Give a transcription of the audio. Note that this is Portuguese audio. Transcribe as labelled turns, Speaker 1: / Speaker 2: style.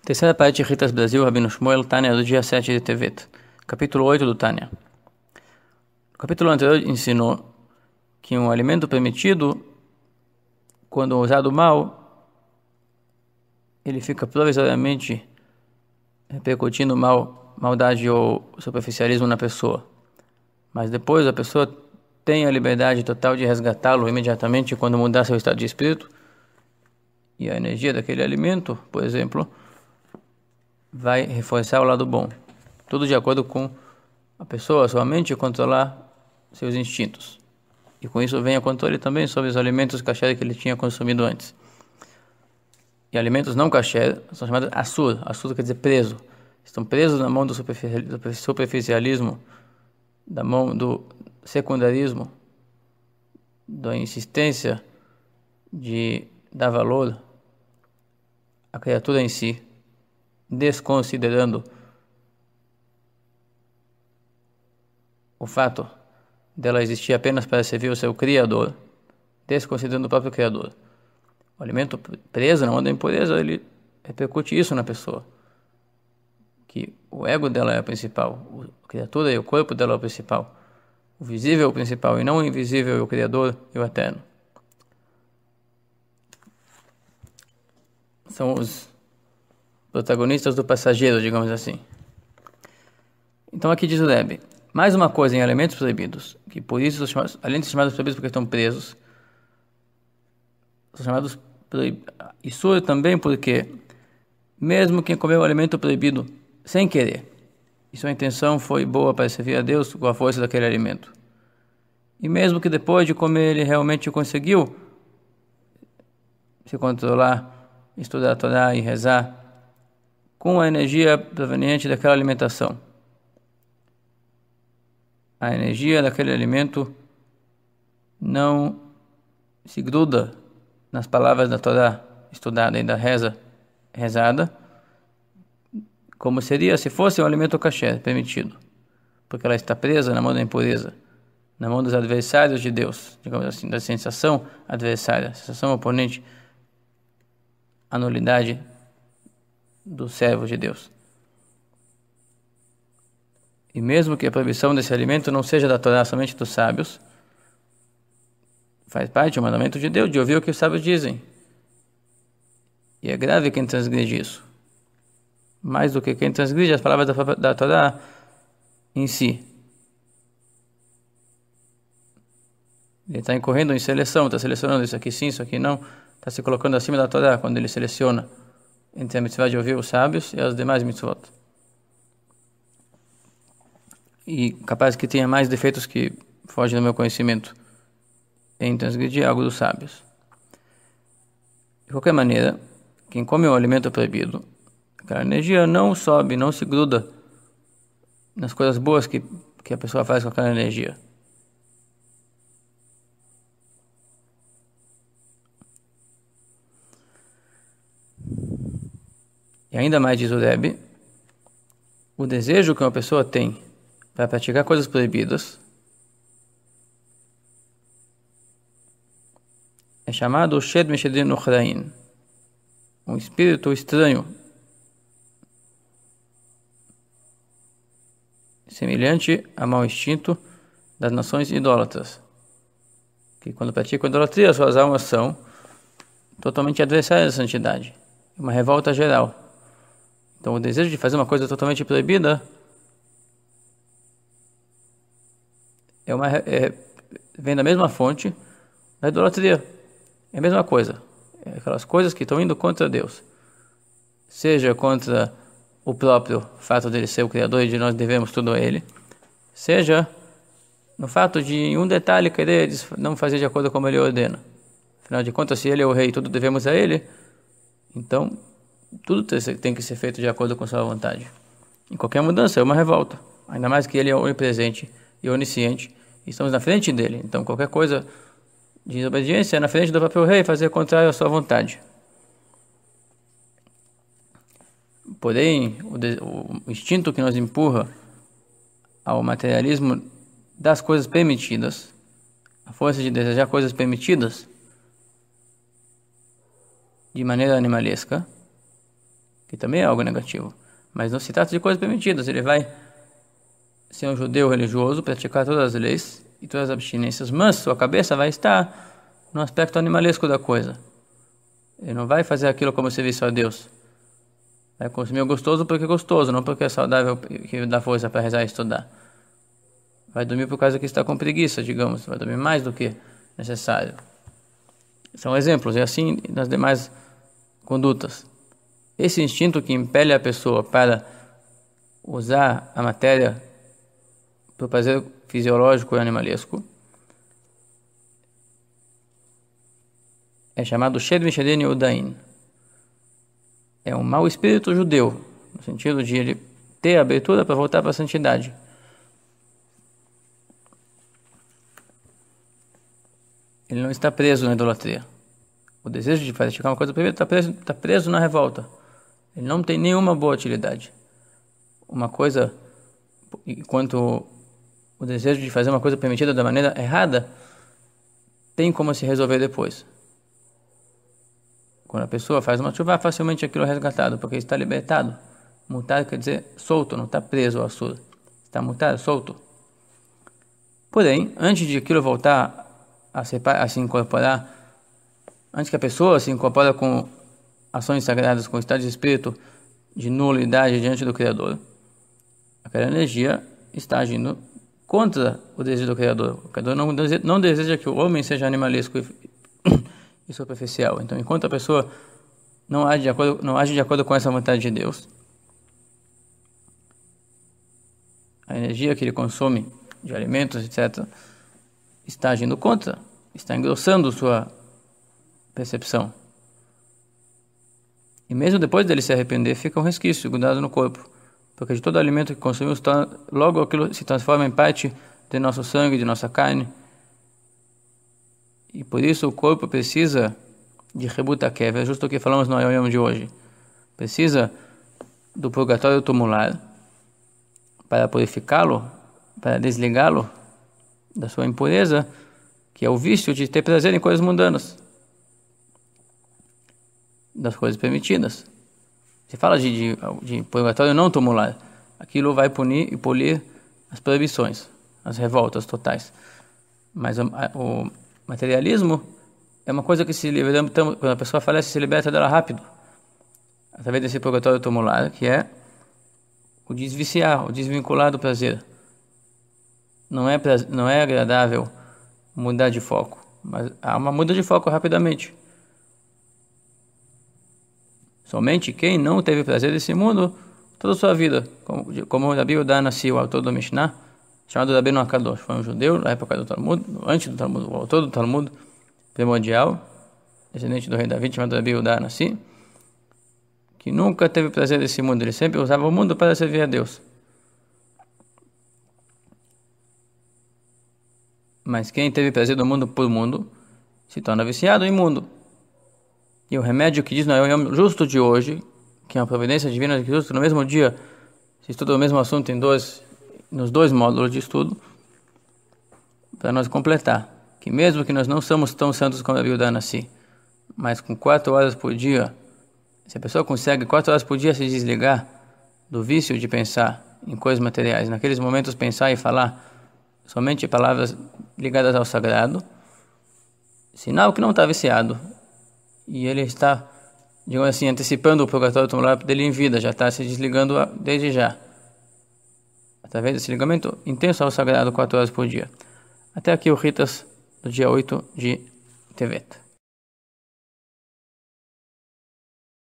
Speaker 1: Terceira parte de Ritas Brasil, Rabino Shmuel, Tânia, do dia 7 de Tevet. Capítulo 8 do Tânia. O capítulo anterior ensinou que um alimento permitido, quando usado mal, ele fica provisoriamente repercutindo maldade ou superficialismo na pessoa. Mas depois a pessoa tem a liberdade total de resgatá-lo imediatamente quando mudar seu estado de espírito. E a energia daquele alimento, por exemplo, vai reforçar o lado bom. Tudo de acordo com a pessoa, sua mente, controlar seus instintos. E com isso vem o controle também sobre os alimentos kasher que ele tinha consumido antes. E alimentos não kasher são chamados assur. Assur quer dizer preso. Estão presos na mão do superficialismo, da mão do secundarismo, da insistência de dar valor à criatura em si, desconsiderando o fato dela existir apenas para servir o seu Criador, desconsiderando o próprio Criador. O alimento preso na mão da impureza, ele repercute isso na pessoa, que o ego dela é o principal, a criatura e o corpo dela é o principal, o visível é o principal e não o invisível, o Criador e o Eterno. São os protagonistas do passageiro, digamos assim. Então aqui diz o Rebbe, mais uma coisa em alimentos proibidos, que por isso, além de ser chamados proibidos porque estão presos, são chamados Issur também porque, mesmo quem comeu o alimento proibido sem querer, e sua intenção foi boa para servir a Deus com a força daquele alimento, e mesmo que depois de comer ele realmente conseguiu se controlar, estudar a Torá e rezar, com a energia proveniente daquela alimentação, a energia daquele alimento não se gruda nas palavras da Torá estudada e da rezada, como seria se fosse um alimento kasher, permitido, porque ela está presa na mão da impureza, na mão dos adversários de Deus, digamos assim, da sensação adversária, sensação oponente, a nulidade do servo de Deus. E mesmo que a proibição desse alimento não seja da Torá, somente dos sábios, faz parte do mandamento de Deus, de ouvir o que os sábios dizem. E é grave quem transgride isso. Mais do que quem transgride as palavras da Torá em si. Ele está incorrendo em seleção, está selecionando isso aqui sim, isso aqui não, está se colocando acima da Torá quando ele seleciona entre a mitzvah de ouvir os sábios e as demais mitzvot. E capaz que tenha mais defeitos que fogem do meu conhecimento em transgredir algo dos sábios. De qualquer maneira, quem come um alimento proibido, aquela energia não sobe, não se gruda nas coisas boas que a pessoa faz com aquela energia. E ainda mais diz o Rebbe, o desejo que uma pessoa tem para praticar coisas proibidas é chamado Shed Meshedin Nuchrain, um espírito estranho, semelhante ao mau instinto das nações idólatras, que quando praticam idolatria, suas almas são totalmente adversárias da santidade, uma revolta geral. Então o desejo de fazer uma coisa totalmente proibida vem da mesma fonte da idolatria. É a mesma coisa. É aquelas coisas que estão indo contra Deus. Seja contra o próprio fato dele ser o Criador e de nós devemos tudo a Ele. Seja no fato de, em um detalhe, querer não fazer de acordo com como Ele ordena. Afinal de contas, se Ele é o Rei e tudo devemos a Ele, então tudo tem que ser feito de acordo com sua vontade. Em qualquer mudança é uma revolta. Ainda mais que Ele é onipresente e onisciente. E estamos na frente dele. Então qualquer coisa de desobediência é na frente do próprio rei fazer contrário à sua vontade. Porém, o instinto que nos empurra ao materialismo das coisas permitidas, a força de desejar coisas permitidas de maneira animalesca, que também é algo negativo. Mas não se trata de coisas permitidas. Ele vai ser um judeu religioso, praticar todas as leis e todas as abstinências, mas sua cabeça vai estar no aspecto animalesco da coisa. Ele não vai fazer aquilo como serviço a Deus. Vai consumir o gostoso porque é gostoso, não porque é saudável, que dá força para rezar e estudar. Vai dormir por causa que está com preguiça, digamos. Vai dormir mais do que necessário. São exemplos, e assim nas demais condutas. Esse instinto que impele a pessoa para usar a matéria para o prazer fisiológico e animalesco é chamado Shed Mishadin Yehudain. É um mau espírito judeu, no sentido de ele ter abertura para voltar para a santidade. Ele não está preso na idolatria. O desejo de praticar uma coisa proibida está preso na revolta. Ele não tem nenhuma boa utilidade. Uma coisa, enquanto o desejo de fazer uma coisa permitida da maneira errada, tem como se resolver depois. Quando a pessoa faz uma tshuva, facilmente aquilo é resgatado, porque está libertado. Mutado quer dizer solto, não está preso ao assur. Está mutado, solto. Porém, antes de aquilo voltar a se incorporar, antes que a pessoa se incorpore com ações sagradas, com estado de espírito de nulidade diante do Criador, aquela energia está agindo contra o desejo do Criador. O Criador não deseja que o homem seja animalesco e superficial. Então, enquanto a pessoa não age de acordo com essa vontade de Deus, a energia que ele consome de alimentos, etc., está agindo contra, está engrossando sua percepção. E mesmo depois dele se arrepender, fica um resquício grudado no corpo, porque de todo alimento que consumimos, logo aquilo se transforma em parte de nosso sangue, de nossa carne. E por isso o corpo precisa de rebuta kev, é justo o que falamos no Yom de hoje. Precisa do purgatório tumular para purificá-lo, para desligá-lo da sua impureza, que é o vício de ter prazer em coisas mundanas, das coisas permitidas. Se fala de purgatório não tumular, aquilo vai punir e polir as proibições, as revoltas totais. Mas o materialismo é uma coisa que se liberta, quando a pessoa falece, se liberta dela rápido, através desse purgatório tumular, que é o desviciar, o desvincular do prazer. Não é agradável mudar de foco, mas há uma muda de foco rapidamente. Somente quem não teve prazer desse mundo toda a sua vida, como Rabi Yehuda Hanassi, o autor do Mishnah, chamado Rabbeinu HaKadosh, foi um judeu na época do Talmud, antes do Talmud, o autor do Talmud primordial, descendente do rei David, chamado Rabi Yehuda Hanassi, que nunca teve prazer desse mundo, ele sempre usava o mundo para servir a Deus. Mas quem teve prazer do mundo por mundo se torna viciado em mundo. E o remédio que diz no Yom justo de hoje, que é uma providência divina de justo, no mesmo dia se estuda o mesmo assunto nos dois módulos de estudo, para nós completar, que mesmo que nós não somos tão santos como a Yehuda Hanassi, mas com 4 horas por dia, se a pessoa consegue 4 horas por dia se desligar do vício de pensar em coisas materiais, naqueles momentos pensar e falar somente palavras ligadas ao sagrado, sinal que não está viciado, e ele está, digamos assim, antecipando o purgatório tumular dele em vida, já está se desligando desde já, através desse ligamento intenso ao sagrado 4 horas por dia. Até aqui o Ritas do dia 8 de Tevet.